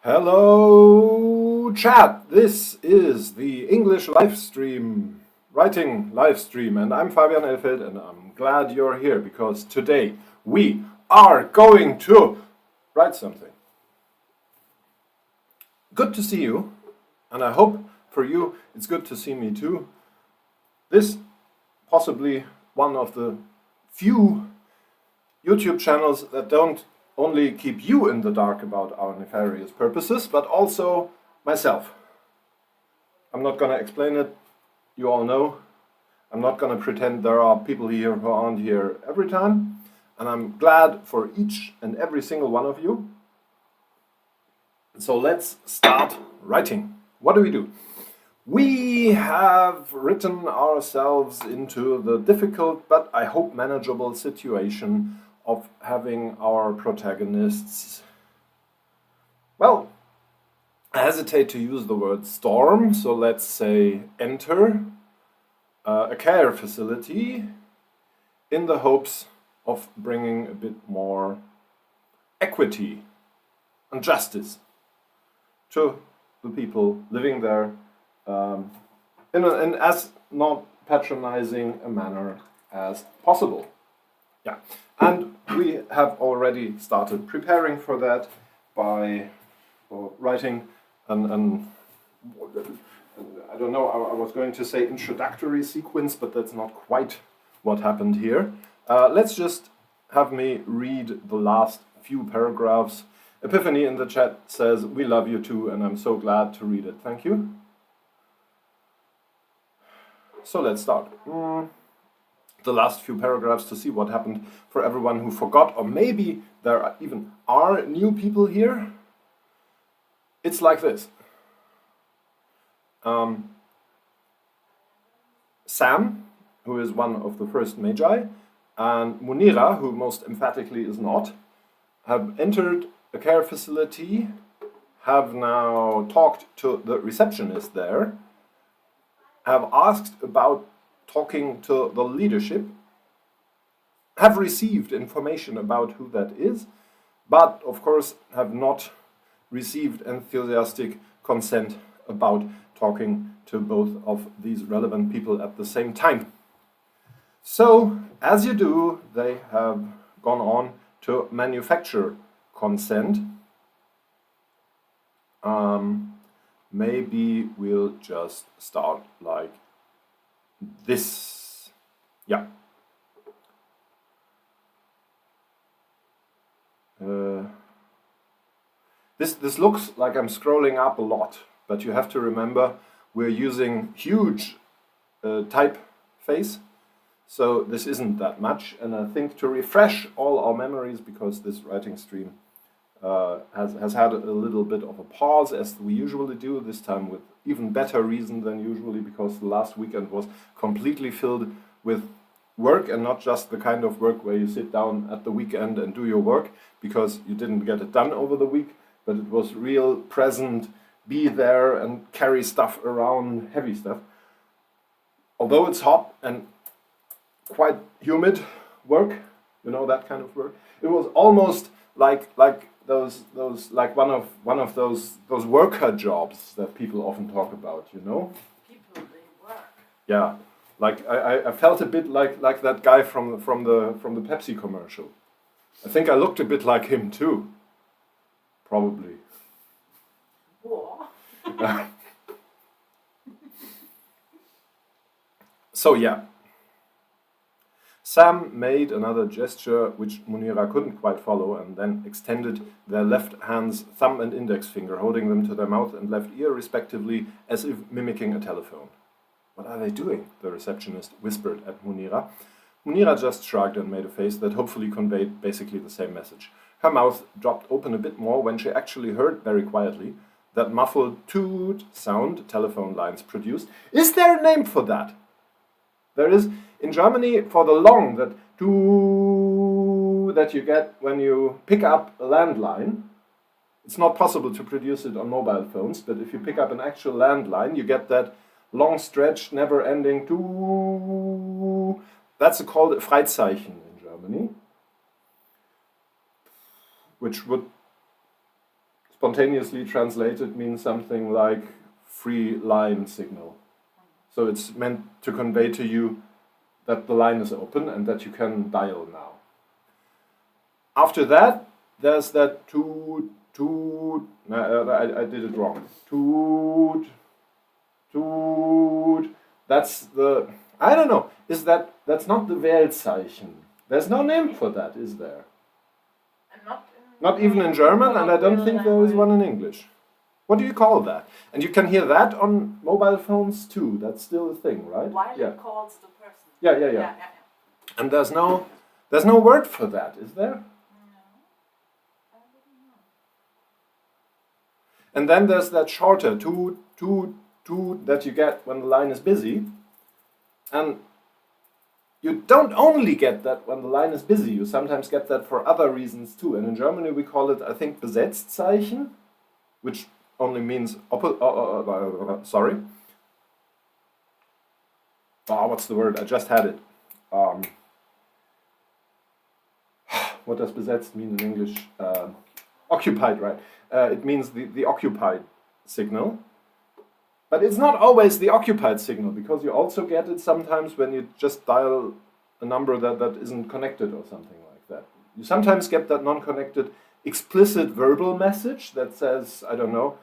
Hello, chat. This is the English live stream, writing live stream, and I'm Fabian Elfeld, and I'm glad you're here because today we are going to write something. Good to see you, and I hope for you it's good to see me too. This possibly one of the few YouTube channels that don't only keep you in the dark about our nefarious purposes, but also myself. I'm not going to explain it, you all know. I'm not going to pretend there are people here who aren't here every time, and I'm glad for each and every single one of you. So let's start writing. What do? We have written ourselves into the difficult but I hope manageable situation of having our protagonists, well, I hesitate to use the word storm, so let's say enter a care facility in the hopes of bringing a bit more equity and justice to the people living there in as not patronizing a manner as possible. Yeah, and we have already started preparing for that by writing an I don't know, I was going to say introductory sequence, but that's not quite what happened here. Let's just have me read the last few paragraphs. Epiphany in the chat says, "We love you too, and I'm so glad to read it. Thank you." So let's start. The last few paragraphs to see what happened for everyone who forgot, or maybe there are new people here. It's like this. Sam, who is one of the first Magi, and Munira, who most emphatically is not, have entered a care facility, have now talked to the receptionist there, have asked about talking to the leadership, have received information about who that is, but of course have not received enthusiastic consent about talking to both of these relevant people at the same time. So, as you do, they have gone on to manufacture consent. Maybe we'll just start like this. Yeah. This looks like I'm scrolling up a lot, but you have to remember we're using huge typeface, so this isn't that much. And I think to refresh all our memories, because this writing stream has had a little bit of a pause, as we usually do, this time with even better reason than usually, because the last weekend was completely filled with work, and not just the kind of work where you sit down at the weekend and do your work because you didn't get it done over the week, but it was real present, be there and carry stuff around, heavy stuff. Although it's hot and quite humid work, you know, that kind of work, it was almost like those one of those worker jobs that people often talk about, you know. People, they work. Yeah, like I felt a bit like that guy from the Pepsi commercial. I think I looked a bit like him too. Probably. What? So yeah. Sam made another gesture which Munira couldn't quite follow, and then extended their left hand's thumb and index finger, holding them to their mouth and left ear respectively, as if mimicking a telephone. "What are they doing?" the receptionist whispered at Munira. Munira just shrugged and made a face that hopefully conveyed basically the same message. Her mouth dropped open a bit more when she actually heard very quietly that muffled toot sound telephone lines produced. Is there a name for that? There is in Germany for the long, that toot that you get when you pick up a landline. It's not possible to produce it on mobile phones, but if you pick up an actual landline, you get that long stretch, never-ending toot. That's called a Freizeichen in Germany, which would spontaneously translated means something like free line signal. So it's meant to convey to you that the line is open and that you can dial now. After that, there's that toot, toot. No, I did it wrong. Toot, toot. That's the, I don't know. That's not the Wählzeichen. There's no name for that, is there? And Not even in German, and I don't think there is one in English. What do you call that? And you can hear that on mobile phones too. That's still a thing, right? While Yeah. it calls the person. Yeah. And there's no word for that, is there? No. I don't know. And then there's that shorter toot, toot, toot that you get when the line is busy. And you don't only get that when the line is busy, you sometimes get that for other reasons too. And in Germany we call it, I think, Besetzzeichen, which only means sorry. What's the word? I just had it. What does besetzt mean in English? Occupied, right? It means the occupied signal. But it's not always the occupied signal, because you also get it sometimes when you just dial a number that isn't connected or something like that. You sometimes get that non-connected explicit verbal message that says, I don't know,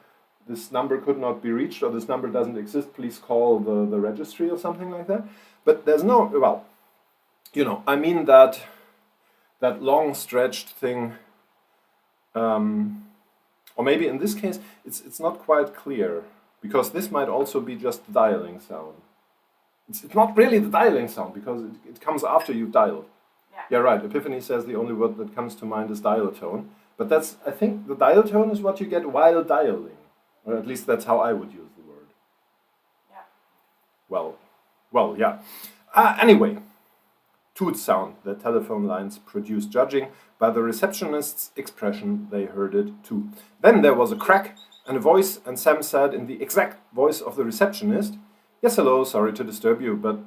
this number could not be reached, or this number doesn't exist, please call the registry or something like that. But there's no, well, you know, I mean that long stretched thing, or maybe in this case it's not quite clear, because this might also be just the dialing sound. It's not really the dialing sound, because it comes after you've dialed. Yeah, right. Epiphany says the only word that comes to mind is dial tone. But that's, I think, the dial tone is what you get while dialing. Or at least that's how I would use the word. Yeah. Well, yeah. Anyway, toot sound that telephone lines produce, judging by the receptionist's expression, they heard it too. Then there was a crack and a voice, and Sam said in the exact voice of the receptionist, "Yes, hello, sorry to disturb you," but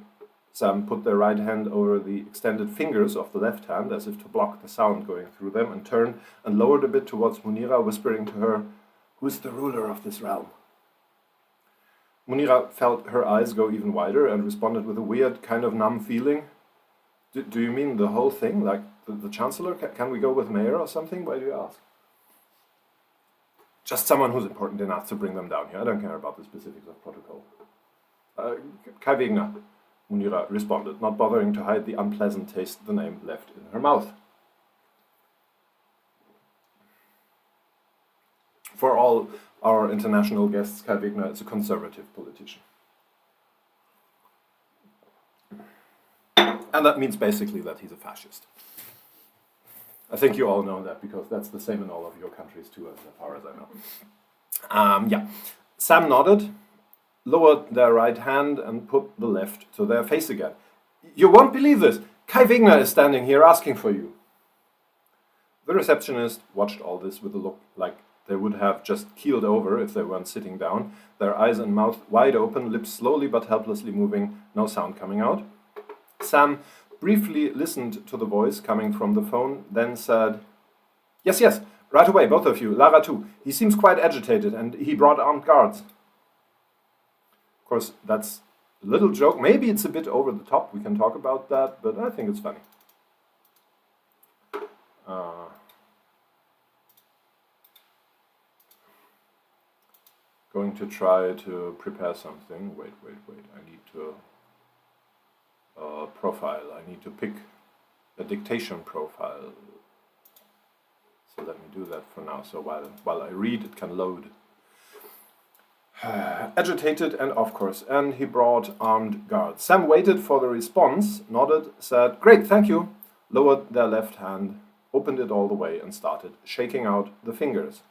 Sam put their right hand over the extended fingers of the left hand as if to block the sound going through them, and turned and lowered a bit towards Munira, whispering to her, "Who is the ruler of this realm?" Munira felt her eyes go even wider and responded with a weird, kind of numb feeling. Do you mean the whole thing? Like the Chancellor? Can we go with Mayor or something? Why do you ask? Just someone who's important enough to bring them down here. I don't care about the specifics of protocol. Kai Wegner, Munira responded, not bothering to hide the unpleasant taste the name left in her mouth. For all our international guests, Kai Wegner is a conservative politician. And that means basically that he's a fascist. I think you all know that, because that's the same in all of your countries too, as far as I know. Yeah. Sam nodded, lowered their right hand and put the left to their face again. "You won't believe this! Kai Wegner is standing here asking for you." The receptionist watched all this with a look like they would have just keeled over if they weren't sitting down, their eyes and mouth wide open, lips slowly but helplessly moving, no sound coming out. Sam briefly listened to the voice coming from the phone, then said, Yes, right away, both of you, Lara too. He seems quite agitated, and he brought armed guards." Of course, that's a little joke. Maybe it's a bit over the top, we can talk about that, but I think it's funny. Going to try to prepare something. Wait. I need to profile. I need to pick a dictation profile. So let me do that for now. So while I read, it can load. Agitated and of course, and he brought armed guards. Sam waited for the response, nodded, said, "Great, thank you," lowered their left hand, opened it all the way, and started shaking out the fingers.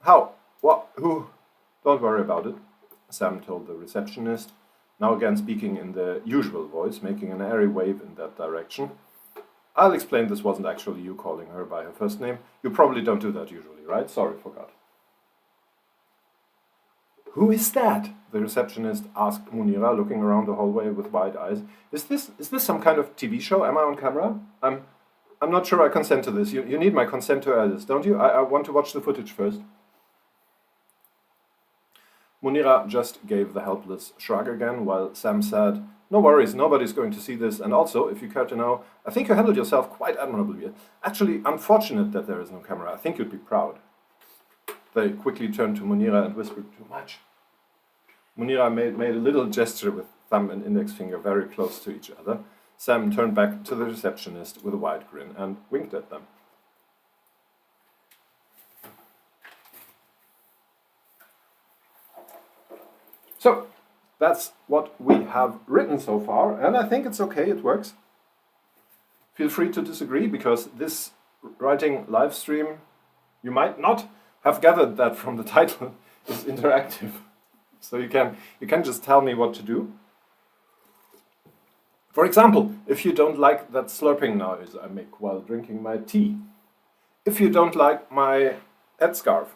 "How? What? Who?" "Don't worry about it," Sam told the receptionist, now again speaking in the usual voice, making an airy wave in that direction. "I'll explain this wasn't actually you calling her by her first name. You probably don't do that usually, right? Sorry, forgot." "Who is that?" the receptionist asked Munira, looking around the hallway with wide eyes. Is this some kind of TV show? Am I on camera? I'm not sure I consent to this. You need my consent to add this, don't you? I want to watch the footage first. Munira just gave the helpless shrug again, while Sam said, "No worries, nobody's going to see this, and also, if you care to know, I think you handled yourself quite admirably. Actually, unfortunate that there is no camera. I think you'd be proud." They quickly turned to Munira and whispered, "Too much." Munira made a little gesture with thumb and index finger very close to each other. Sam turned back to the receptionist with a wide grin and winked at them. So, that's what we have written so far, and I think it's okay, it works. Feel free to disagree, because this writing live stream, you might not have gathered that from the title, is interactive. So you can just tell me what to do. For example, if you don't like that slurping noise I make while drinking my tea, if you don't like my headscarf,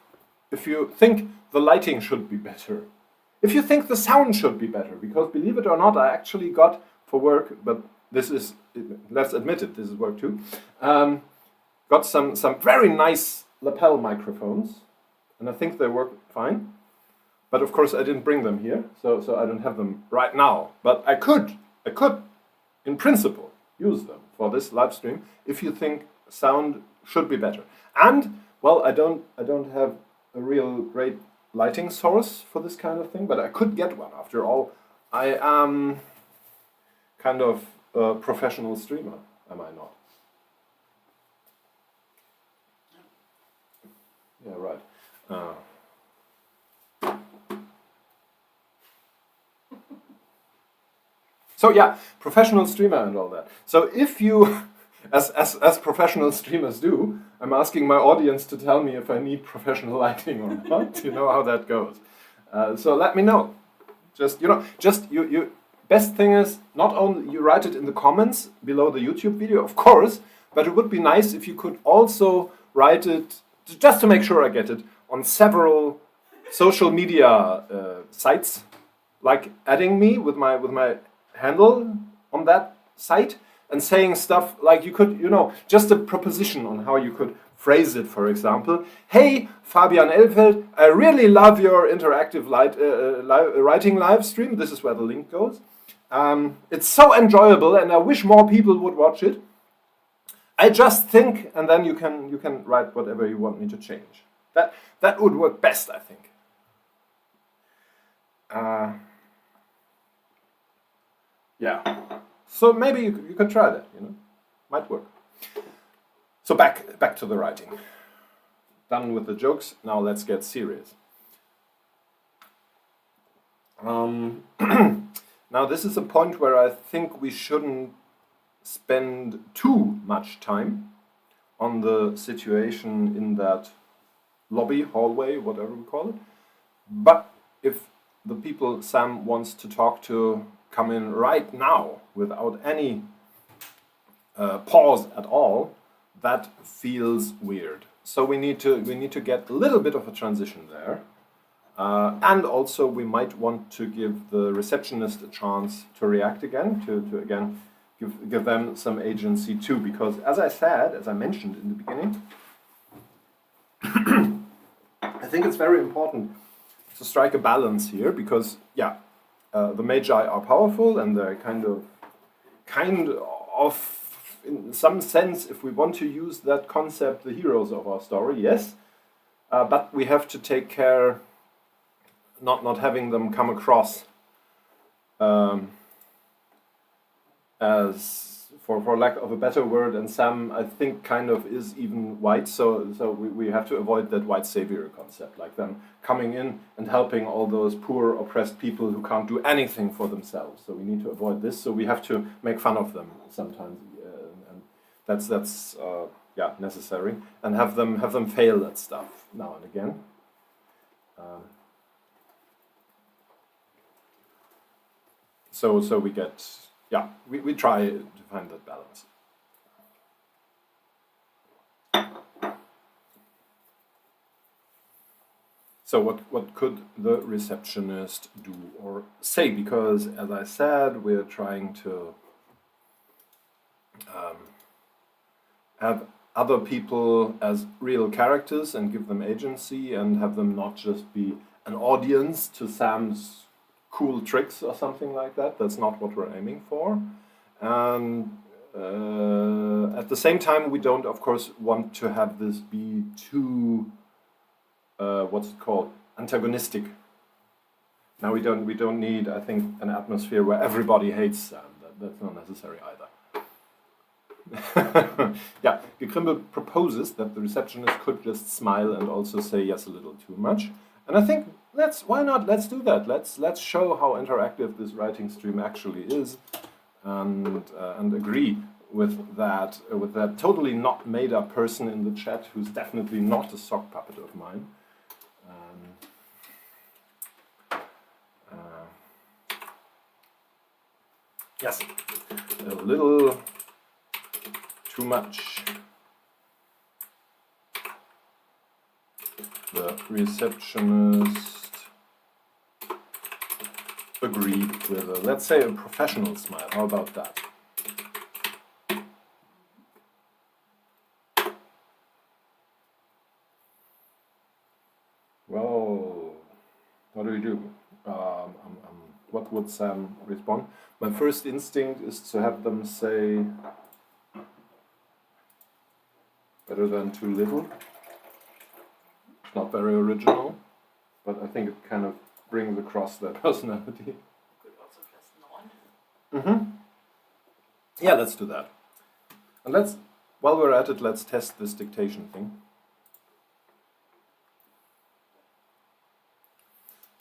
if you think the lighting should be better, if you think the sound should be better, because believe it or not, I actually got for work, but this is, let's admit it, this is work too, got some very nice lapel microphones, and I think they work fine. But of course I didn't bring them here, so I don't have them right now. But I could, in principle, use them for this live stream if you think sound should be better. And, well, I don't have a real great lighting source for this kind of thing, but I could get one. After all, I am kind of a professional streamer, am I not? Yeah, right. So yeah, professional streamer and all that. So if you, as professional streamers do, I'm asking my audience to tell me if I need professional lighting or not. You know how that goes. So let me know. You. Best thing is, not only you write it in the comments below the YouTube video, of course, but it would be nice if you could also write it, just to make sure I get it, on several social media sites, like adding me with my handle on that site and saying stuff like you could, just a proposition on how you could phrase it. For example, "Hey, Fabian Elfeld, I really love your interactive writing live stream." This is where the link goes. It's so enjoyable, and I wish more people would watch it. I just think, and then you can write whatever you want me to change. That would work best, I think. Yeah. So maybe you could try that. Might work. So back to the writing. Done with the jokes. Now let's get serious. Now this is a point where I think we shouldn't spend too much time on the situation in that lobby, hallway, whatever we call it. But if the people Sam wants to talk to come in right now without any pause at all, that feels weird. So we need to get a little bit of a transition there. And also we might want to give the receptionist a chance to react again, to again give them some agency too, because as I mentioned in the beginning, I think it's very important to strike a balance here, because the Magi are powerful and they're kind of in some sense, if we want to use that concept, the heroes of our story, yes, but we have to take care not having them come across as, for lack of a better word, and Sam, I think, kind of is even white, so we have to avoid that white savior concept, like them coming in and helping all those poor, oppressed people who can't do anything for themselves. So we need to avoid this, so we have to make fun of them sometimes, and that's necessary, and have them fail at stuff now and again. So we get, we try to find that balance. So what could the receptionist do or say? Because as I said, we're trying to have other people as real characters and give them agency and have them not just be an audience to Sam's cool tricks or something like that. That's not what we're aiming for. And at the same time, we don't, of course, want to have this be too, what's it called, antagonistic. Now we don't need, I think, an atmosphere where everybody hates Sam. That's not necessary either. Yeah, Gekrimbel proposes that the receptionist could just smile and also say yes a little too much. And I think why not? Let's do that. Let's show how interactive this writing stream actually is, and agree with that totally not made up person in the chat who's definitely not a sock puppet of mine. Yes, a little too much. The receptionist agreed with let's say, a professional smile. How about that? Well, what do we do? What would Sam respond? My first instinct is to have them say better than too little. Not very original, but I think it kind of brings across their personality. Could also press none. Yeah, let's do that. And while we're at it, let's test this dictation thing.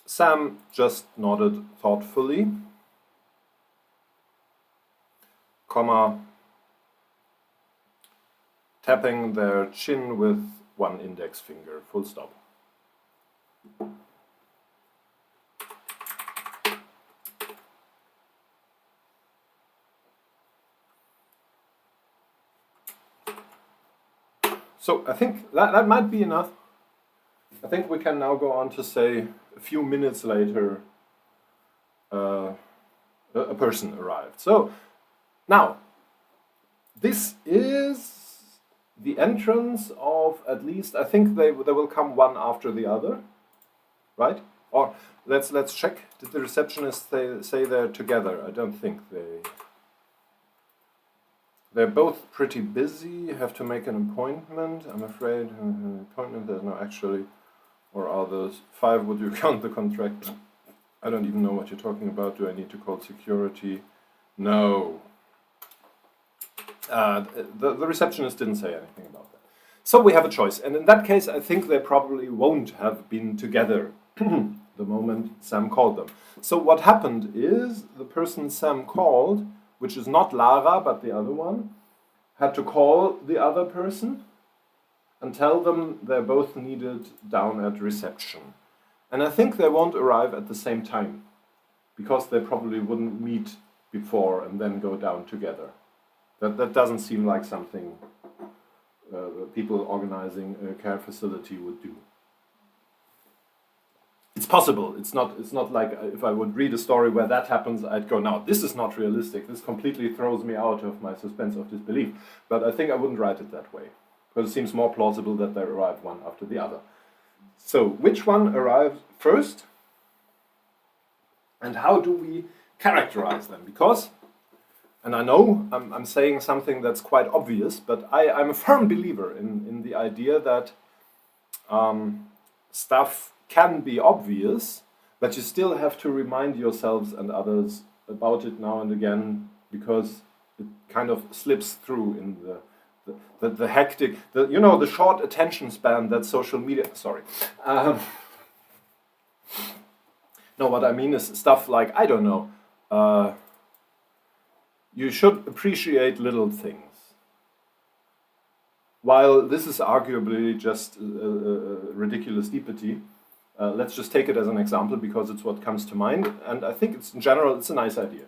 Sam just nodded thoughtfully, comma, tapping their chin with one index finger, full stop. So I think that might be enough. I think we can now go on to say a few minutes later a person arrived. So now this is the entrance of at least, I think they will come one after the other, right? Or let's check. Did the receptionist say they're together? I don't think they're both pretty busy, have to make an appointment. I'm afraid appointment there's no actually, or are those 5? Would you count the contract? I don't even know what you're talking about. Do I need to call security? No. The receptionist didn't say anything about that. So we have a choice. And in that case, I think they probably won't have been together the moment Sam called them. So what happened is the person Sam called, which is not Lara, but the other one, had to call the other person and tell them they're both needed down at reception. And I think they won't arrive at the same time, because they probably wouldn't meet before and then go down together. That doesn't seem like something people organizing a care facility would do. It's possible. It's not like if I would read a story where that happens, I'd go, now, this is not realistic. This completely throws me out of my suspense of disbelief. But I think I wouldn't write it that way, because it seems more plausible that they arrive one after the other. So, which one arrives first? And how do we characterize them? Because, and I know I'm saying something that's quite obvious, but I'm a firm believer in the idea that stuff can be obvious, but you still have to remind yourselves and others about it now and again, because it kind of slips through in the hectic, the short attention span that social media, no, what I mean is stuff like, I don't know, you should appreciate little things. While this is arguably just a ridiculous deepity, let's just take it as an example because it's what comes to mind, and I think in general it's a nice idea,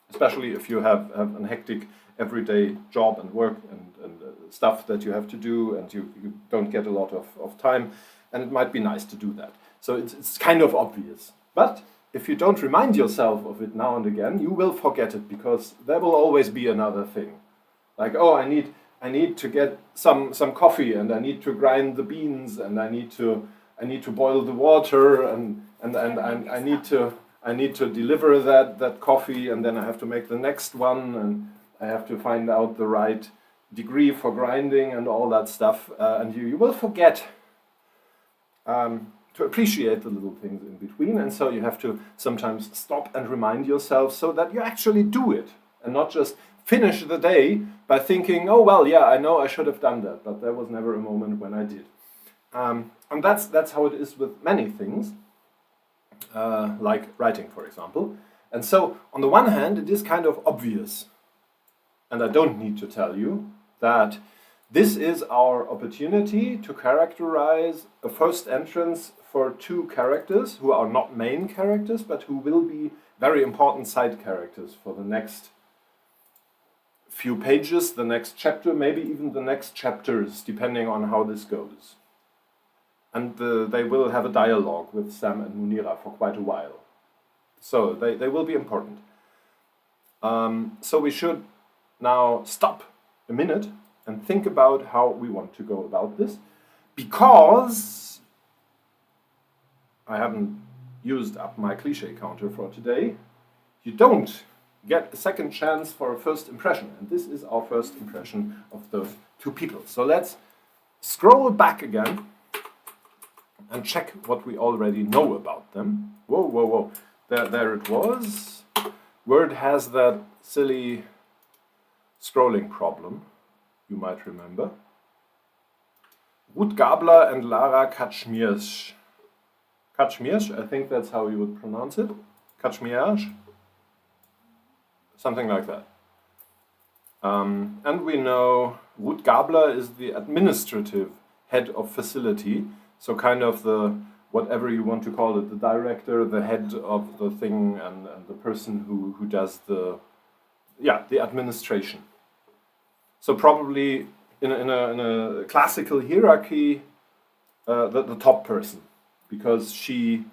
especially if you have a hectic everyday job and work and stuff that you have to do, and you don't get a lot of time, and it might be nice to do that. So it's kind of obvious, but if you don't remind yourself of it now and again, you will forget it, because there will always be another thing. Like, oh, I need I need to get some coffee, and I need to grind the beans, and I need to boil the water, and I need to deliver that coffee, and then I have to make the next one, and I have to find out the right degree for grinding and all that stuff, and you will forget to appreciate the little things in between, and so you have to sometimes stop and remind yourself so that you actually do it, and not just finish the day by thinking, oh well, yeah, I know I should have done that, but there was never a moment when I did. And that's how it is with many things, like writing, for example. And so, on the one hand, it is kind of obvious, and I don't need to tell you, that this is our opportunity to characterize a first entrance for two characters who are not main characters, but who will be very important side characters for the next few pages, the next chapter, maybe even the next chapters, depending on how this goes. And they will have a dialogue with Sam and Munira for quite a while. So they will be important. So we should now stop a minute and think about how we want to go about this, because I haven't used up my cliche counter for today. You don't get a second chance for a first impression, and this is our first impression of those two people. So let's scroll back again and check what we already know about them. Whoa, whoa, whoa. There it was. Word has that silly scrolling problem, you might remember. Ruth Gabler and Lara Kaczmierz. Kaczmierz, I think that's how you would pronounce it. Kaczmierz. Something like that. And we know Ruth Gabler is the administrative head of facility, so kind of the, whatever you want to call it, the director, the head of the thing, and the person who does the administration. So probably in a classical hierarchy, the top person, because she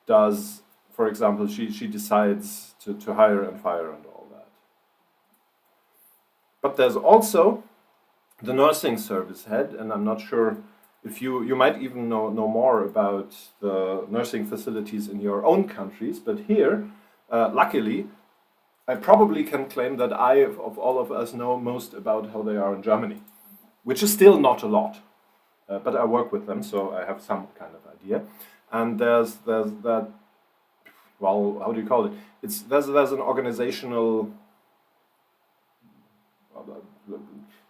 does, for example, she decides to hire and fire and all that. But there's also the nursing service head, and I'm not sure if you might even know more about the nursing facilities in your own countries, but here, luckily, I probably can claim that of all of us, know most about how they are in Germany, which is still not a lot, but I work with them, so I have some kind of idea. And there's that, well, how do you call it? There's an organizational.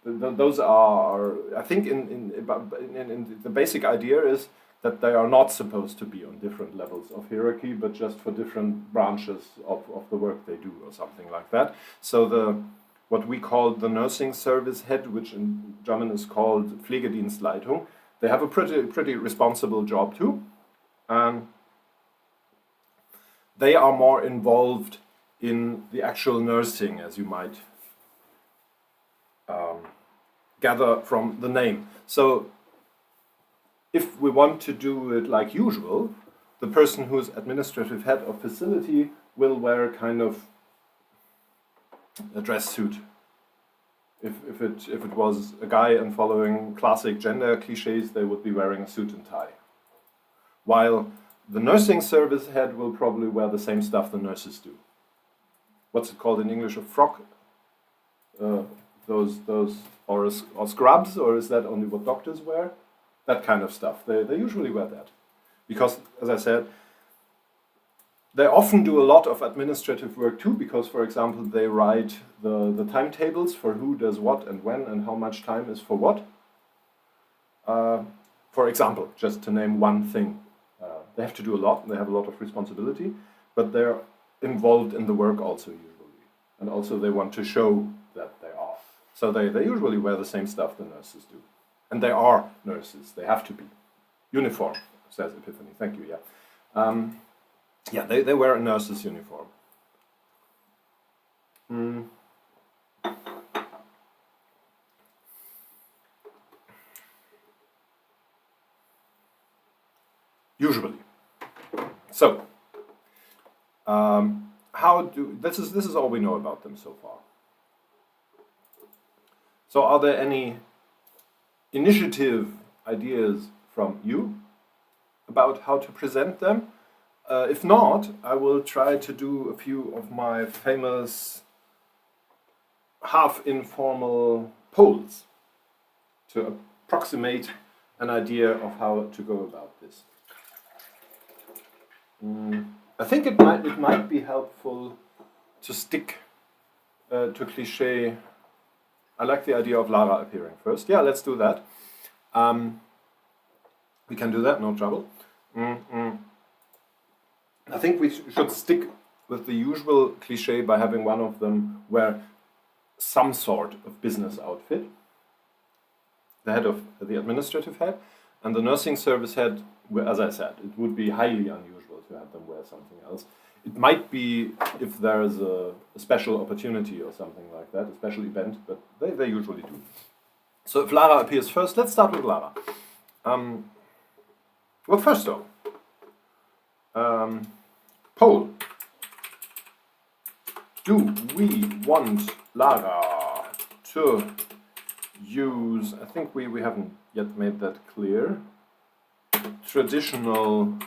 Those are, I think, in the basic idea is that they are not supposed to be on different levels of hierarchy, but just for different branches of the work they do, or something like that. So what we call the nursing service head, which in German is called Pflegedienstleitung, they have a pretty responsible job too. They are more involved in the actual nursing, as you might gather from the name. So if we want to do it like usual, the person who is administrative head of facility will wear kind of a dress suit. If it was a guy and following classic gender cliches, they would be wearing a suit and tie. While the nursing service head will probably wear the same stuff the nurses do. What's it called in English? A frock? Those or scrubs, or is that only what doctors wear? That kind of stuff. They usually wear that. Because, as I said, they often do a lot of administrative work too, because, for example, they write the timetables for who does what and when and how much time is for what. For example, just to name one thing. They have to do a lot, they have a lot of responsibility, but they're involved in the work also usually. And also they want to show that they are. So they usually wear the same stuff the nurses do. And they are nurses, they have to be. Uniform, says Epiphany, thank you, yeah. They wear a nurse's uniform. Usually. So, this is all we know about them so far. So are there any initiative ideas from you about how to present them? If not, I will try to do a few of my famous half-informal polls to approximate an idea of how to go about this. I think it might be helpful to stick to cliché. I like the idea of Lara appearing first. Yeah, let's do that. We can do that, no trouble. I think we should stick with the usual cliché by having one of them wear some sort of business outfit. The head of the administrative head and the nursing service head, as I said, it would be highly unusual to have them wear something else. It might be if there's a special opportunity or something like that, a special event, but they usually do. So if Lara appears first, let's start with Lara. Well, first though, poll. Do we want Lara to use, I think we haven't yet made that clear, traditional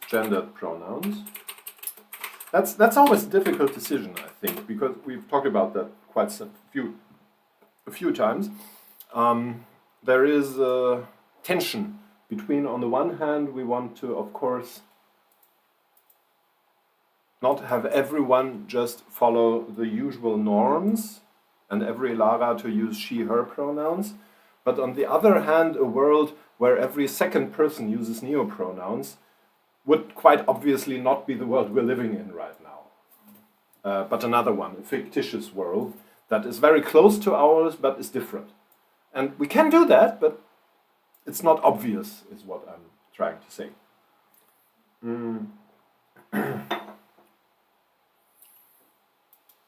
gendered pronouns? That's always a difficult decision, I think, because we've talked about that quite a few times. There is a tension between, on the one hand, we want to, of course, not have everyone just follow the usual norms and every Lara to use she, her pronouns, but on the other hand, a world where every second person uses neopronouns would quite obviously not be the world we're living in right now, but another one, a fictitious world that is very close to ours but is different. And we can do that, but it's not obvious, is what I'm trying to say.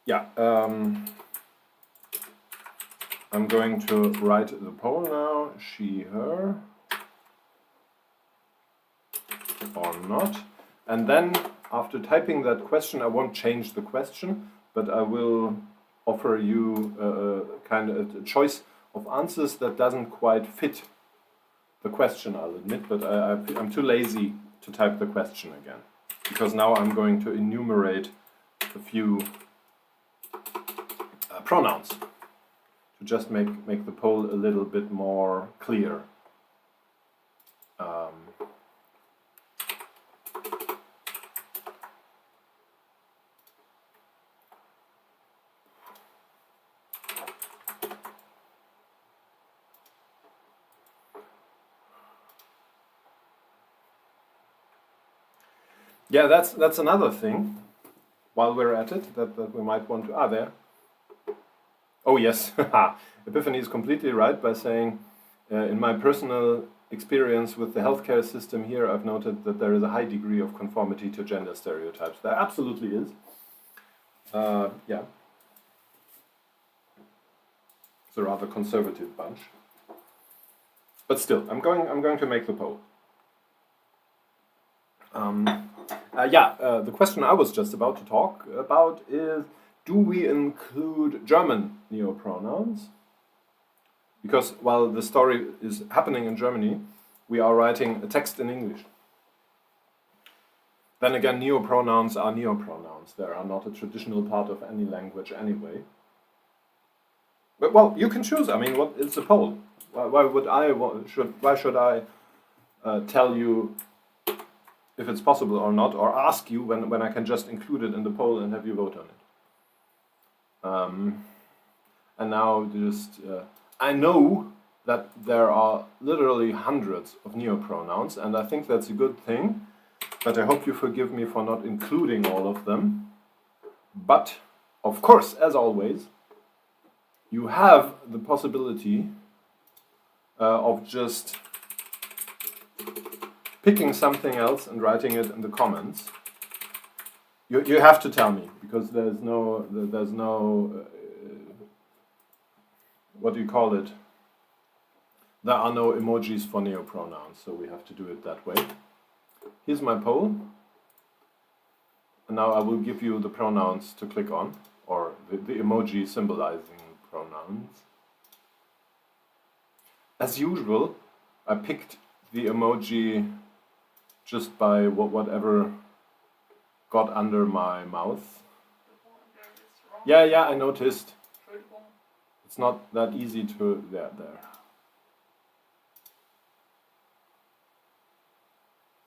Yeah, I'm going to write the poll now, she, her, or not. And then, after typing that question, I won't change the question, but I will offer you a kind of a choice of answers that doesn't quite fit the question, I'll admit, but I'm too lazy to type the question again, because now I'm going to enumerate a few pronouns to just make the poll a little bit more clear. Yeah, that's another thing, while we're at it, that we might want to... there. Oh yes, Epiphany is completely right by saying, in my personal experience with the healthcare system here, I've noted that there is a high degree of conformity to gender stereotypes. There absolutely is. Yeah. It's a rather conservative bunch. But still, I'm going to make the poll. The question I was just about to talk about is, do we include German neopronouns? Because while the story is happening in Germany, we are writing a text in English. Then again, neopronouns are neopronouns. They are not a traditional part of any language anyway. But well, you can choose. I mean, it's a poll. Why should I tell you if it's possible or not, or ask you when I can just include it in the poll and have you vote on it? And now just, I know that there are literally hundreds of neopronouns, and I think that's a good thing, but I hope you forgive me for not including all of them. But, of course, as always, you have the possibility of just picking something else and writing it in the comments. You have to tell me, because there's no what do you call it? There are no emojis for neopronouns, so we have to do it that way. Here's my poll. And now I will give you the pronouns to click on, or the emoji symbolizing pronouns. as usual, I picked the emoji just by whatever got under my mouth. Yeah, I noticed. It's not that easy to... There.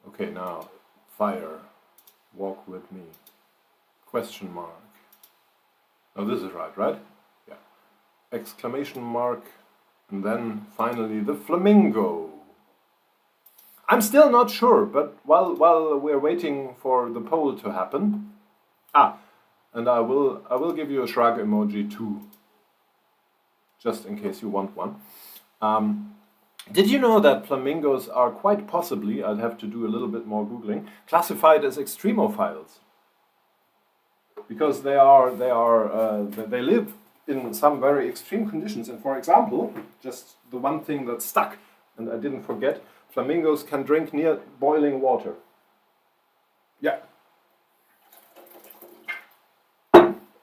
Okay, now, fire, walk with me, question mark. Oh, this is right? Yeah. Exclamation mark, and then finally the flamingo. I'm still not sure, but while we're waiting for the poll to happen... and I will give you a shrug emoji too, just in case you want one. Did you know that flamingos are quite possibly, I'd have to do a little bit more Googling, classified as extremophiles? Because they live in some very extreme conditions. And for example, just the one thing that stuck, and I didn't forget, flamingos can drink near boiling water. Yeah.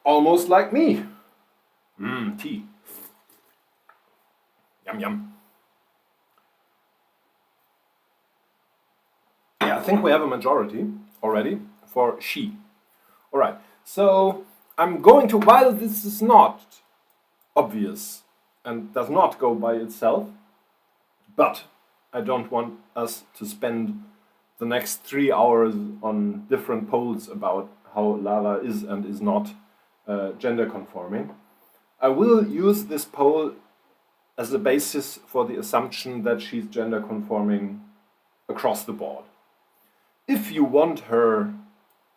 Almost like me. Tea. Yum. Yeah, I think we have a majority already for she. Alright, so I'm going to, while this is not obvious and does not go by itself, but I don't want us to spend the next 3 hours on different polls about how Lara is and is not gender conforming. I will use this poll as a basis for the assumption that she's gender conforming across the board. If you want her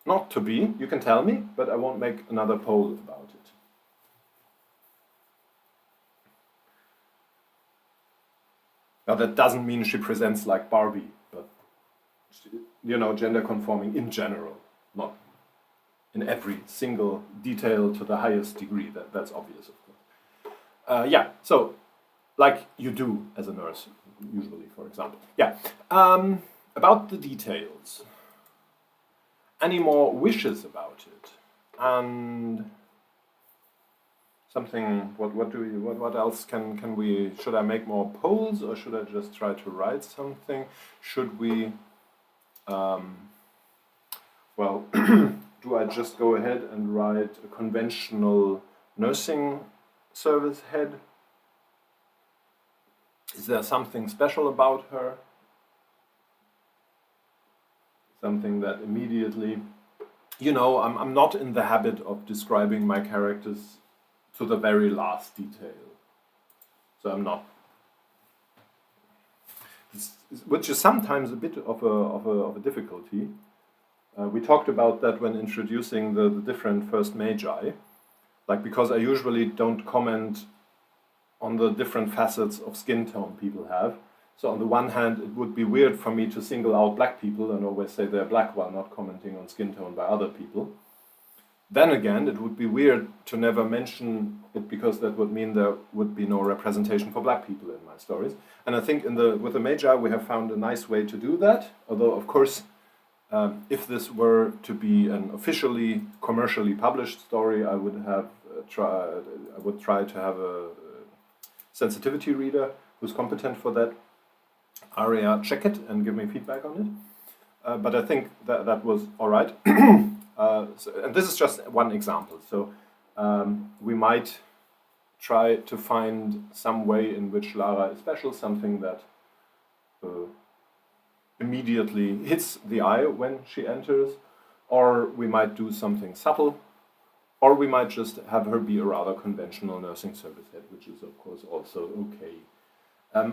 not to be, you can tell me, but I won't make another poll about it. Now that doesn't mean she presents like Barbie, but gender conforming in general, not in every single detail to the highest degree. That's obvious, of course. Yeah, so like you do as a nurse, usually, for example. Yeah, about the details. Any more wishes about it? And something. What else can we? Should I make more polls, or should I just try to write something? Should we? Well, do I just go ahead and write a conventional nursing service head? Is there something special about her? Something that immediately, I'm not in the habit of describing my characters to the very last detail. So I'm not, which is sometimes a bit of a difficulty. We talked about that when introducing the different first Magi, because I usually don't comment on the different facets of skin tone people have. So on the one hand, it would be weird for me to single out black people and always say they're black while not commenting on skin tone by other people. Then again, it would be weird to never mention it because that would mean there would be no representation for black people in my stories. And I think with the Magi, we have found a nice way to do that. Although, of course, if this were to be an officially commercially published story, I would try to have a sensitivity reader who's competent for that area check it and give me feedback on it. But I think that was all right. And this is just one example. So we might try to find some way in which Lara is special, something that immediately hits the eye when she enters, or we might do something subtle, or we might just have her be a rather conventional nursing service head, which is of course also okay.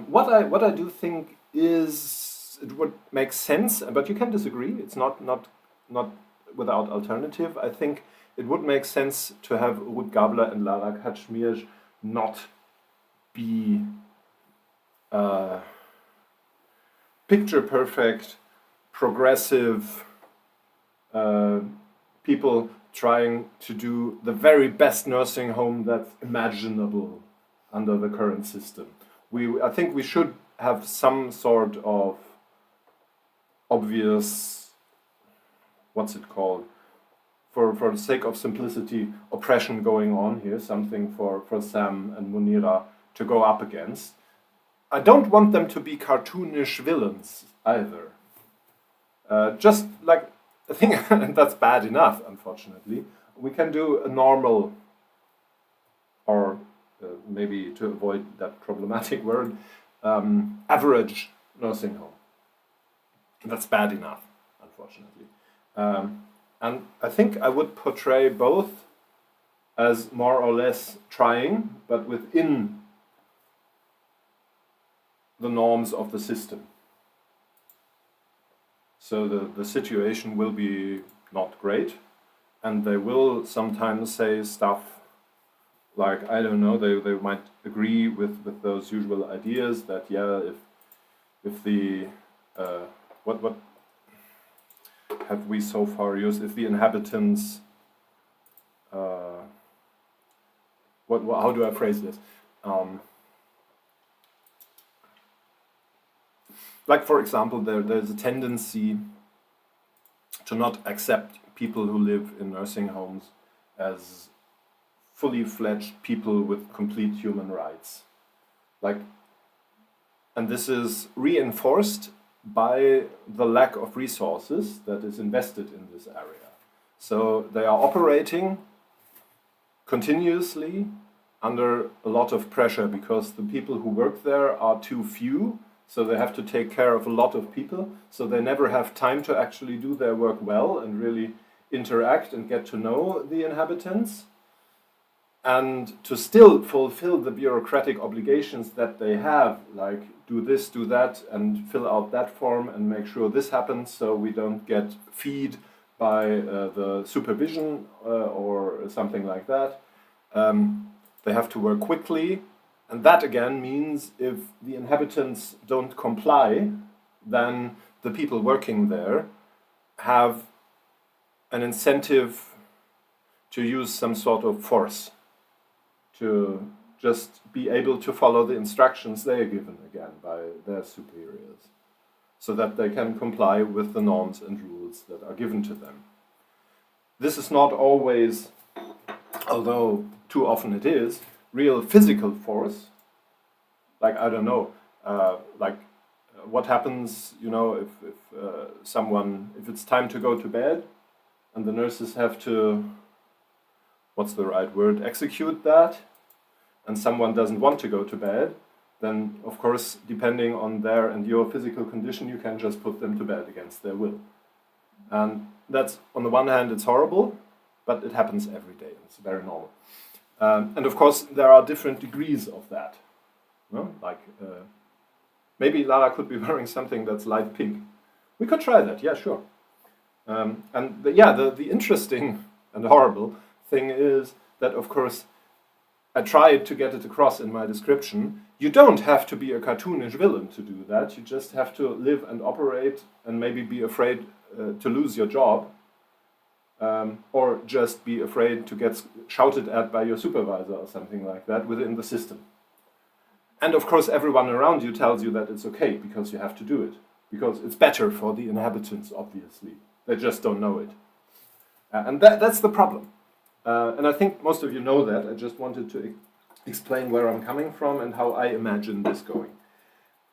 What I do think is it would make sense, but you can disagree. It's not without alternative. I think it would make sense to have Ruth Gabler and Lara Kaczmierz not be picture perfect, progressive people trying to do the very best nursing home that's imaginable under the current system. I think we should have some sort of obvious, what's it called, for the sake of simplicity, oppression going on here, something for Sam and Munira to go up against. I don't want them to be cartoonish villains either. Just like, I think that's bad enough, unfortunately. We can do a normal, or maybe to avoid that problematic word, average nursing home. That's bad enough, unfortunately. And I think I would portray both as more or less trying, but within the norms of the system. So the situation will be not great, and they will sometimes say stuff like, I don't know, they might agree with those usual ideas that, yeah, if the what have we so far used, if the inhabitants how do I phrase this, like, for example, there's a tendency to not accept people who live in nursing homes as fully fledged people with complete human rights. Like, and this is reinforced by the lack of resources that is invested in this area. So they are operating continuously under a lot of pressure because the people who work there are too few, so they have to take care of a lot of people, so they never have time to actually do their work well and really interact and get to know the inhabitants, and to still fulfill the bureaucratic obligations that they have, like do this, do that, and fill out that form and make sure this happens so we don't get feed by the supervision or something like that. They have to work quickly, and that again means if the inhabitants don't comply, then the people working there have an incentive to use some sort of force to just be able to follow the instructions they are given again by their superiors, so that they can comply with the norms and rules that are given to them. This is not always, although too often it is, real physical force. Like, I don't know, what happens, you know, if it's time to go to bed and the nurses have to, what's the right word, execute that, and someone doesn't want to go to bed, then of course, depending on their and your physical condition, you can just put them to bed against their will. And that's, on the one hand, it's horrible, but it happens every day. It's very normal. And of course, there are different degrees of that. No? Like, maybe Lara could be wearing something that's light pink. We could try that, yeah, sure. And the interesting and horrible thing is that, of course, I tried to get it across in my description. You don't have to be a cartoonish villain to do that. You just have to live and operate and maybe be afraid to lose your job, or just be afraid to get shouted at by your supervisor or something like that within the system. And of course, everyone around you tells you that it's okay because you have to do it, because it's better for the inhabitants, obviously. They just don't know it. And that's the problem. And I think most of you know that. I just wanted to explain where I'm coming from and how I imagine this going.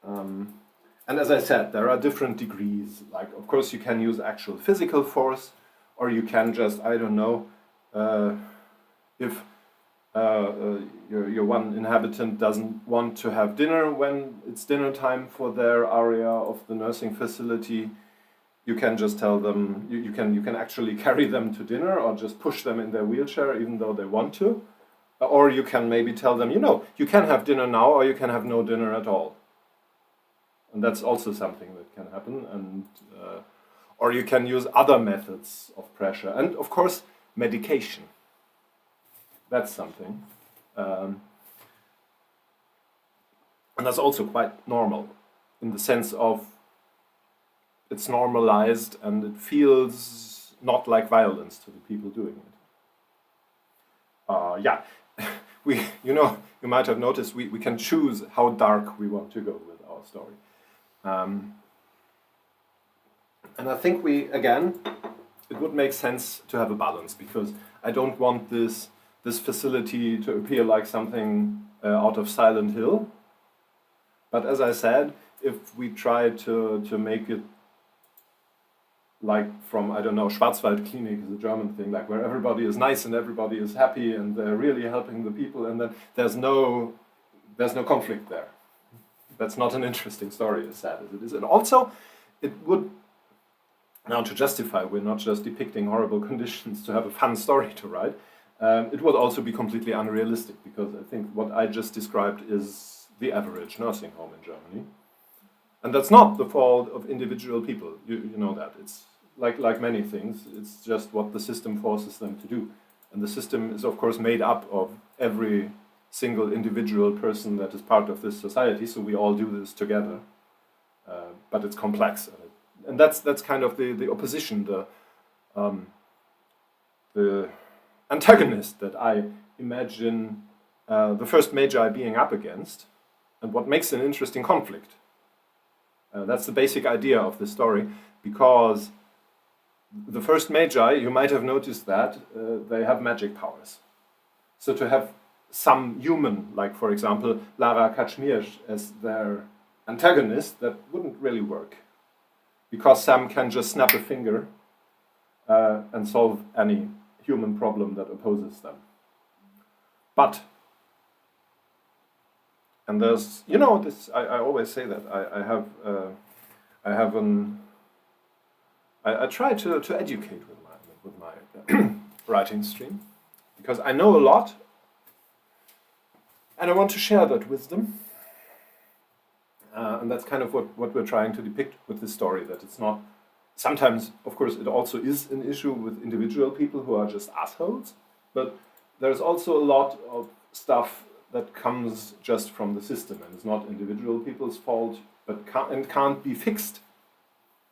And as I said, there are different degrees. Like, of course, you can use actual physical force, or you can just, I don't know, if your one inhabitant doesn't want to have dinner when it's dinner time for their area of the nursing facility, you can just tell them, you can actually carry them to dinner or just push them in their wheelchair even though they want to. Or you can maybe tell them, you can have dinner now or you can have no dinner at all. And that's also something that can happen. And or you can use other methods of pressure. And of course, medication. That's something. And that's also quite normal in the sense of it's normalized and it feels not like violence to the people doing it. You might have noticed we can choose how dark we want to go with our story. And I think it would make sense to have a balance, because I don't want this facility to appear like something out of Silent Hill. But as I said, if we try to make it like from, I don't know, Schwarzwald Klinik is a German thing, like where everybody is nice and everybody is happy and they're really helping the people, and then there's no conflict there. That's not an interesting story, as sad as it is. And also, it would, now to justify, we're not just depicting horrible conditions to have a fun story to write, it would also be completely unrealistic, because I think what I just described is the average nursing home in Germany. And that's not the fault of individual people, you know that. It's like many things, it's just what the system forces them to do. And the system is of course made up of every single individual person that is part of this society, so we all do this together. But it's complex. And that's kind of the opposition, the antagonist that I imagine the first Magi being up against, and what makes an interesting conflict. That's the basic idea of the story, because the first Magi, you might have noticed that, they have magic powers. So to have some human, like for example Lara Kaczmierz as their antagonist, that wouldn't really work. Because Sam can just snap a finger and solve any human problem that opposes them. But, and there's, you know, this, I always say that, I try to educate with my writing stream, because I know a lot, and I want to share that wisdom. And that's kind of what we're trying to depict with this story, that it's not, sometimes, of course, it also is an issue with individual people who are just assholes, but there's also a lot of stuff that comes just from the system, and it's not individual people's fault, but can't be fixed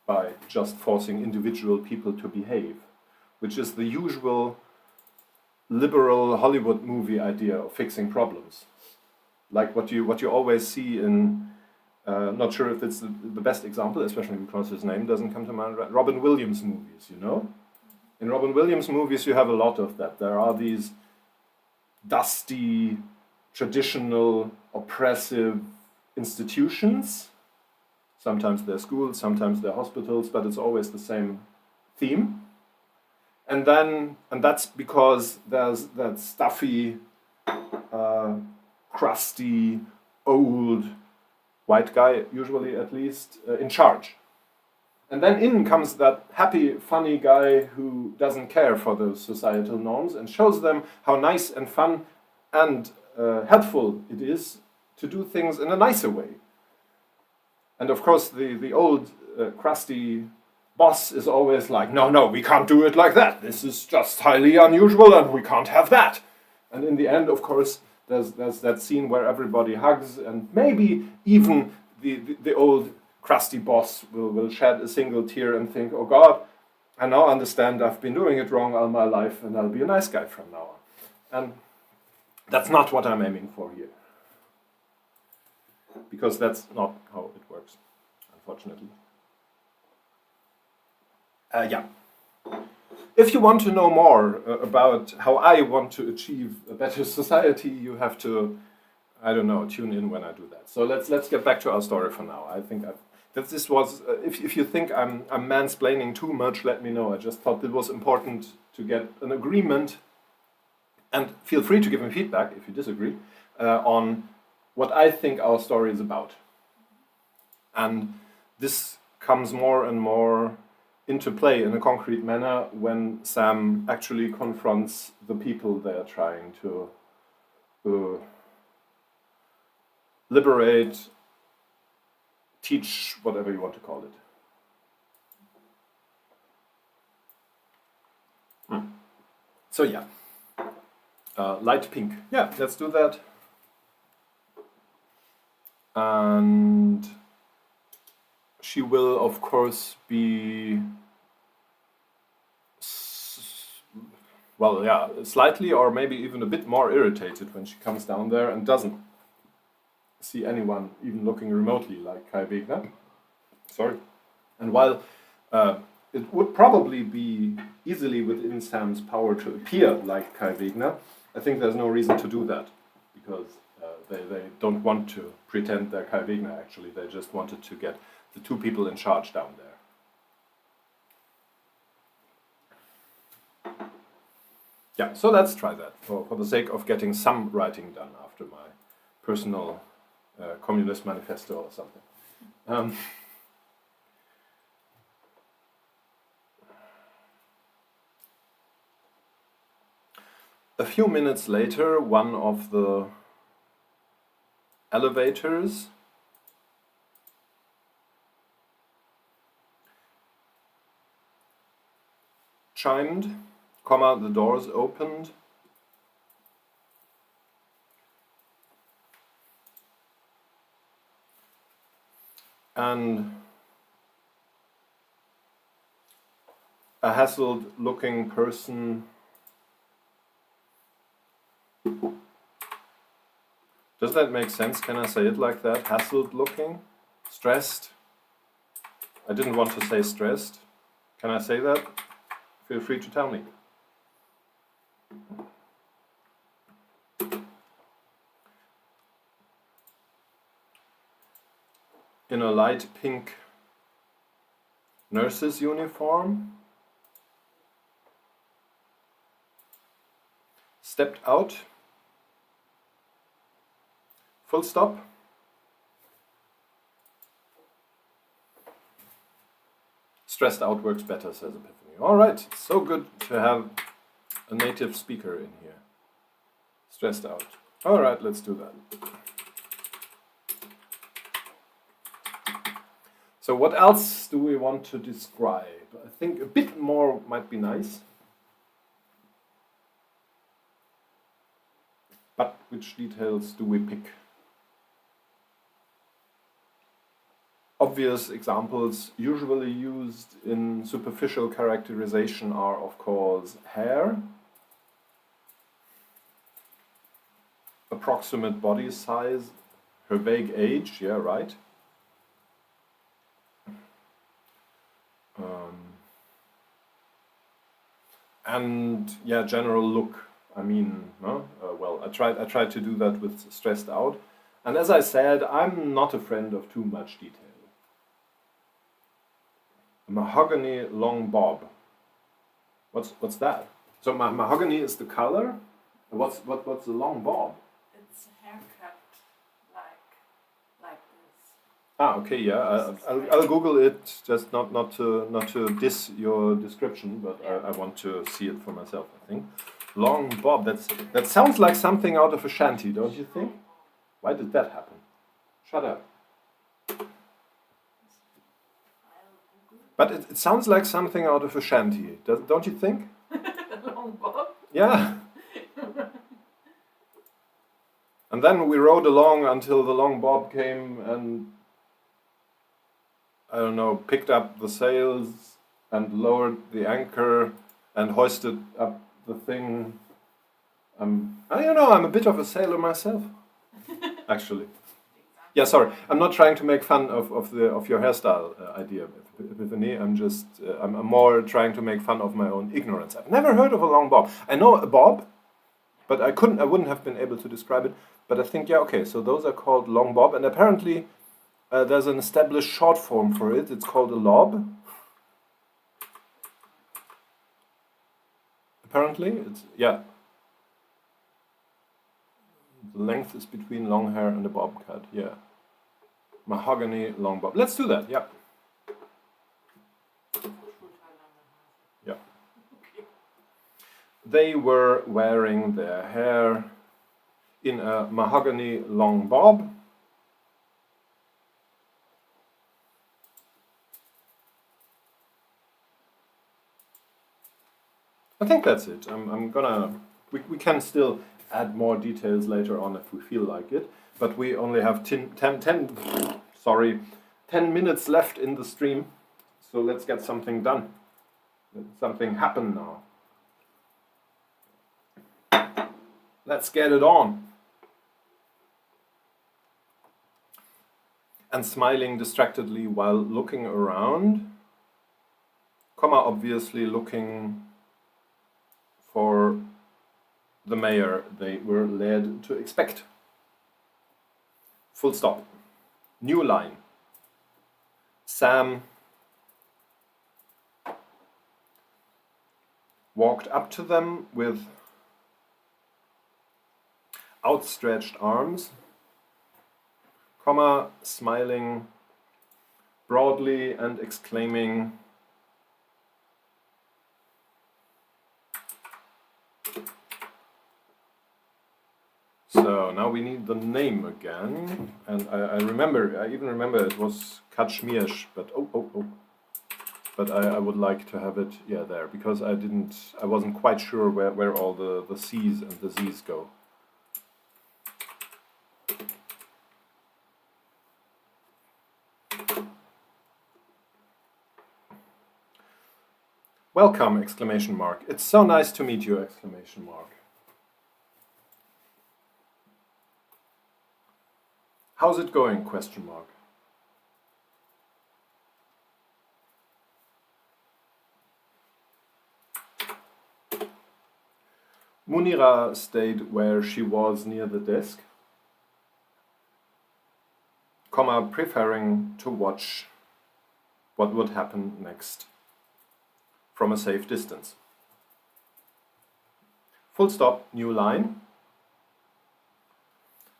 by just forcing individual people to behave, which is the usual liberal Hollywood movie idea of fixing problems. Like what you always see in, not sure if it's the best example, especially because his name doesn't come to mind, Robin Williams movies, you know? In Robin Williams movies you have a lot of that. There are these dusty, traditional, oppressive institutions. Sometimes they're schools, sometimes they're hospitals, but it's always the same theme. And that's because there's that stuffy, crusty, old, white guy, usually at least, in charge. And then in comes that happy, funny guy who doesn't care for those societal norms and shows them how nice and fun and helpful it is to do things in a nicer way. And of course the old, crusty boss is always like, no, we can't do it like that. This is just highly unusual and we can't have that. And in the end, of course, there's that scene where everybody hugs, and maybe even the old crusty boss will shed a single tear and think, oh God, I now understand I've been doing it wrong all my life and I'll be a nice guy from now on. And that's not what I'm aiming for here. Because that's not how it works, unfortunately. Yeah. If you want to know more about how I want to achieve a better society, you have to, I don't know, tune in when I do that. So let's get back to our story for now. I think that this was, if you think I'm mansplaining too much, let me know. I just thought it was important to get an agreement, and feel free to give me feedback if you disagree, on what I think our story is about. And this comes more and more into play in a concrete manner when Sam actually confronts the people they are trying to liberate, teach, whatever you want to call it. So yeah, light pink. Yeah, let's do that. And she will, of course, be, well, yeah, slightly or maybe even a bit more irritated when she comes down there and doesn't see anyone even looking remotely like Kai Wegner. Sorry. And while it would probably be easily within Sam's power to appear like Kai Wegner, I think there's no reason to do that, because They don't want to pretend they're Kai Wegner, actually. They just wanted to get the two people in charge down there. Yeah, so let's try that for the sake of getting some writing done after my personal Communist Manifesto or something. A few minutes later, one of the elevators chimed, the doors opened, and a hassled-looking person. Does that make sense? Can I say it like that? Hassled-looking? Stressed? I didn't want to say stressed. Can I say that? Feel free to tell me. In a light pink nurse's uniform, stepped out, full stop. Stressed out works better, says Epiphany. All right, so good to have a native speaker in here. Stressed out. All right, let's do that. So what else do we want to describe? I think a bit more might be nice. But which details do we pick? Obvious examples usually used in superficial characterization are, of course, hair, approximate body size, her vague age, yeah, right. And yeah, general look. I mean, no? Well, I tried to do that with stressed out. And as I said, I'm not a friend of too much detail. A mahogany long bob. What's that? So mahogany is the color. What's the long bob? It's a haircut like this. Ah, okay, yeah. I'll Google it. Just not to diss your description, but I want to see it for myself. I think long bob. That sounds like something out of a shanty, don't you think? Why did that happen? Shut up. But it sounds like something out of a shanty, don't you think? Long bob? Yeah. And then we rode along until the long bob came and, I don't know, picked up the sails and lowered the anchor and hoisted up the thing. I'm a bit of a sailor myself, actually. Yeah, sorry. I'm not trying to make fun of your hairstyle idea, Epiphany. I'm more trying to make fun of my own ignorance. I've never heard of a long bob. I know a bob, but I wouldn't have been able to describe it. But I think, yeah, okay. So those are called long bob, and apparently there's an established short form for it. It's called a lob. Apparently, yeah. The length is between long hair and a bob cut, yeah. Mahogany long bob. Let's do that, yeah. Yeah. They were wearing their hair in a mahogany long bob. I think that's it. We can still add more details later on if we feel like it, but we only have 10 minutes left in the stream, so let's get something done. Let something happen now. Let's get it on. And smiling distractedly while looking around, obviously looking for the mayor they were led to expect. Full stop. New line. Sam walked up to them with outstretched arms, comma, smiling broadly and exclaiming, so now we need the name again, and I even remember it was Kashmir's, but but I would like to have it, yeah, there, because I wasn't quite sure where all the C's and the Z's go. Welcome, exclamation mark. It's so nice to meet you, exclamation mark. How's it going, question mark. Munira stayed where she was near the desk, comma, preferring to watch what would happen next from a safe distance. Full stop, new line.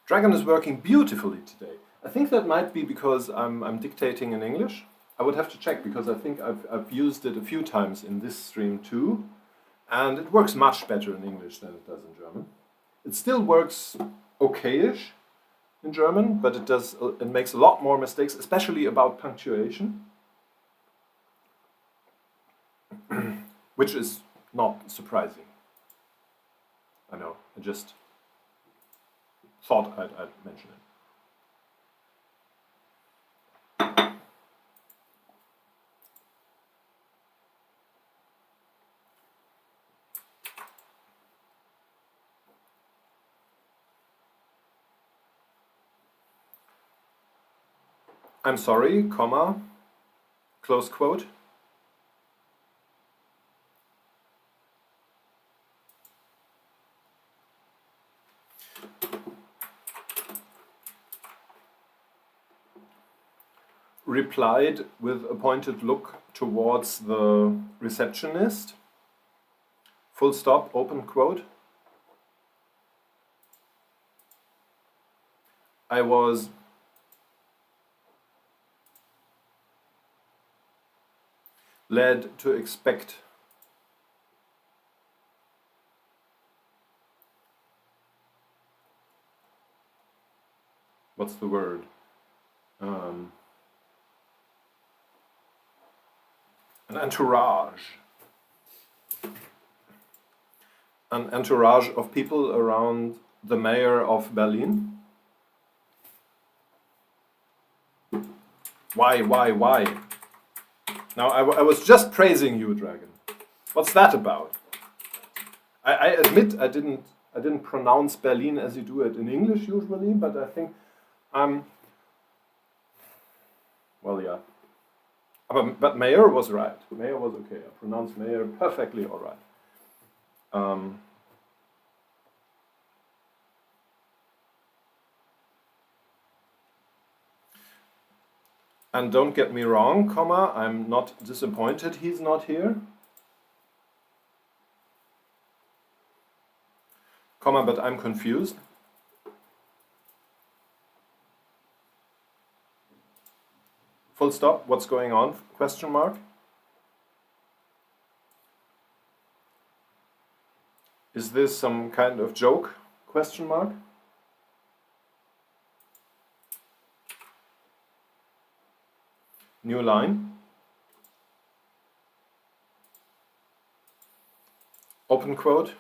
Dragon is working beautifully today. I think that might be because I'm dictating in English. I would have to check because I think I've used it a few times in this stream too. And it works much better in English than it does in German. It still works okay-ish in German, but it makes a lot more mistakes, especially about punctuation, which is not surprising. I know, I just thought I'd mention it. I'm sorry, comma, close quote. Replied with a pointed look towards the receptionist. Full stop, open quote. I was led to expect what's the word? An entourage. An entourage of people around the mayor of Berlin. Why? Now, I was just praising you, Dragon. What's that about? I admit I didn't pronounce Berlin as you do it in English usually, but I think well, yeah. But Mayor was right. Mayor was okay. I pronounced Mayor perfectly all right. And don't get me wrong, comma, I'm not disappointed he's not here. Comma, but I'm confused. Full stop, what's going on? Question mark. Is this some kind of joke? Question mark. New line. Open quote.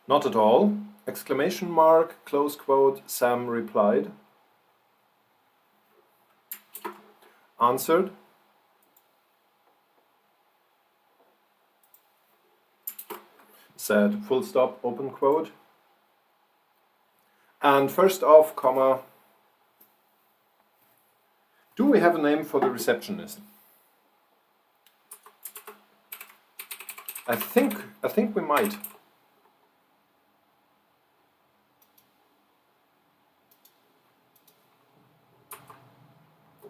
Not at all. Exclamation mark, close quote, Sam replied. Answered. Said, full stop, open quote. And first off, comma, do we have a name for the receptionist? I think we might.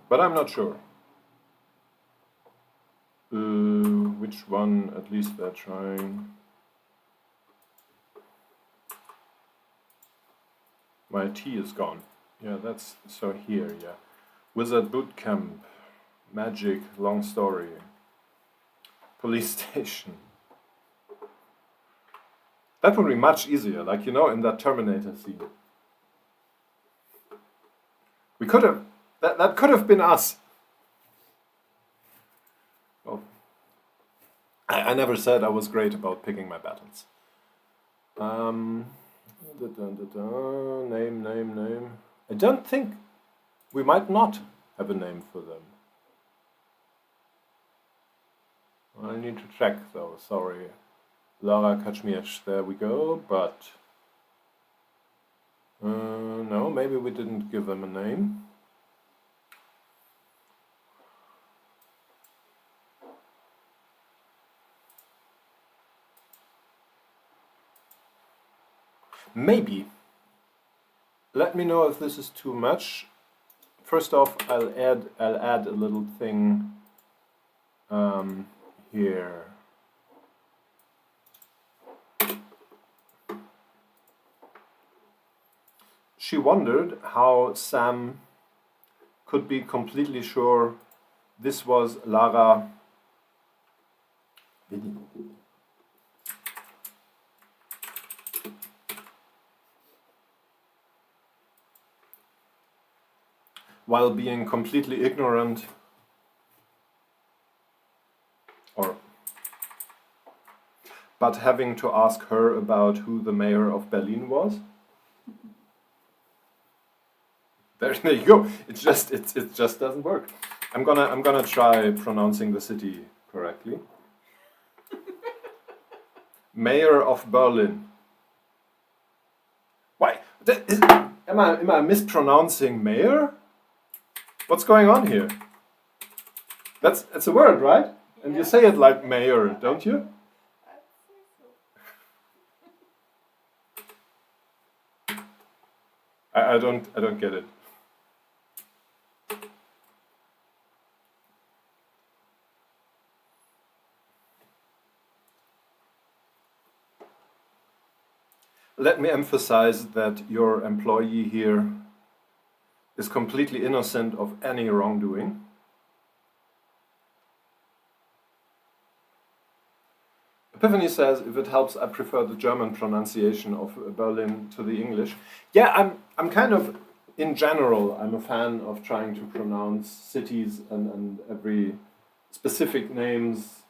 but I'm not sure. Which one at least they're trying. My T is gone. Yeah, that's so here, yeah. Wizard Bootcamp, Magic, long story. Police station. That would be much easier, like, you know, in that Terminator scene. We could have, that could have been us. Well, I never said I was great about picking my battles. Name. I don't think we might not have a name for them. I need to check though, sorry. Lara Kaczmierz, there we go, but no, maybe we didn't give them a name. Maybe. Let me know if this is too much. First off, I'll add a little thing here. She wondered how Sam could be completely sure this was Lara. While being completely ignorant but having to ask her about who the mayor of Berlin was. There you go. It just doesn't work. I'm gonna try pronouncing the city correctly. Mayor of Berlin. Why? Am I mispronouncing mayor? What's going on here? It's a word, right? And you say it like mayor, don't you? I don't get it. Let me emphasize that your employee here is completely innocent of any wrongdoing. Epiphany says, if it helps, I prefer the German pronunciation of Berlin to the English. Yeah, I'm kind of, in general, I'm a fan of trying to pronounce cities and every specific names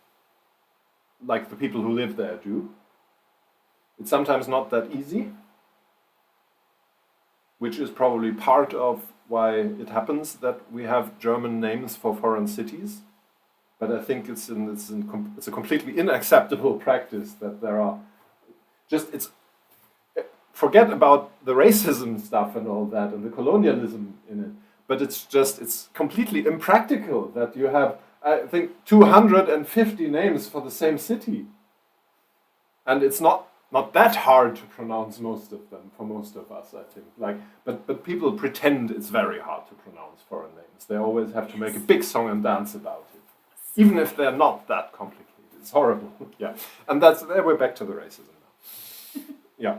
like the people who live there do. It's sometimes not that easy, which is probably part of why it happens that we have German names for foreign cities. But I think it's a completely unacceptable practice that there are forget about the racism stuff and all that and the colonialism in it. But it's completely impractical that you have, I think, 250 names for the same city. And it's not that hard to pronounce most of them, for most of us, I think. But people pretend it's very hard to pronounce foreign names. They always have to make a big song and dance about it. Even if they're not that complicated. It's horrible. Yeah. And there we're back to the racism now. Yeah.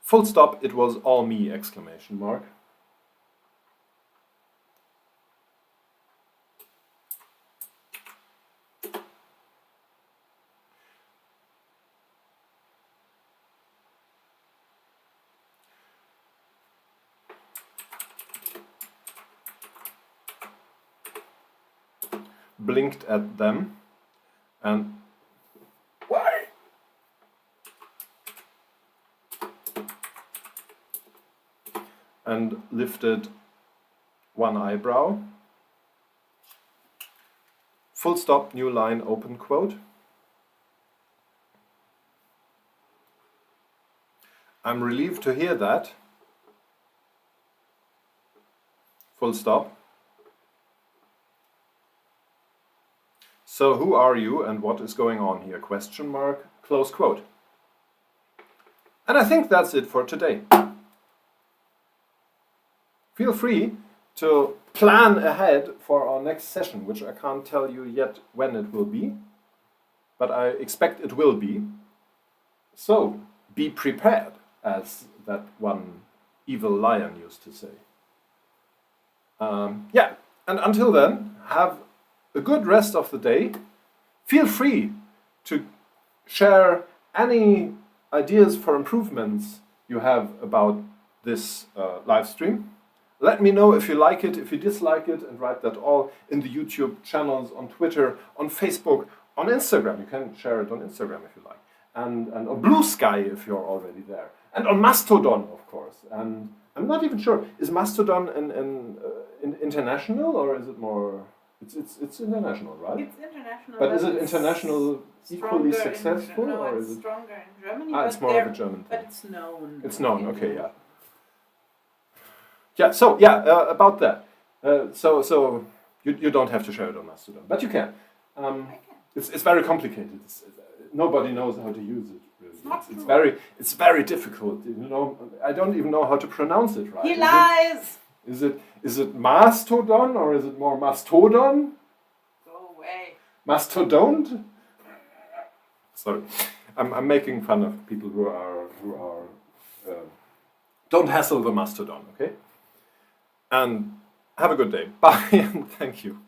Full stop, it was all me, exclamation mark. Blinked at them and why? And lifted one eyebrow. Full stop, new line, open quote. I'm relieved to hear that. Full stop. So who are you and what is going on here? Question mark, close quote. And I think that's it for today. feel free to plan ahead for our next session, which I can't tell you yet when it will be, but I expect it will be. So, be prepared, as that one evil lion used to say. Yeah, and until then, have a good rest of the day. Feel free to share any ideas for improvements you have about this live stream. Let me know if you like it, if you dislike it, and write that all in the YouTube channels, on Twitter, on Facebook, on Instagram. You can share it on Instagram if you like. And on Blue Sky if you're already there. And on Mastodon, of course. And I'm not even sure, is Mastodon in international, or is it more... It's international, right? It's international. But is it international equally successful? No, or it's is it... stronger in Germany. it's more of a German thing. But it's known. It's known, okay, yeah. Yeah, so, yeah, about that. So you don't have to share it on Mastodon, but you can. I can. It's very complicated. Nobody knows how to use it. Really. It's very difficult. You know, I don't even know how to pronounce it right. He lies. Is it Mastodon or is it more Mastodon? Go away. Mastodon? Sorry, I'm making fun of people who are don't hassle the Mastodon, okay? And have a good day. Bye and thank you.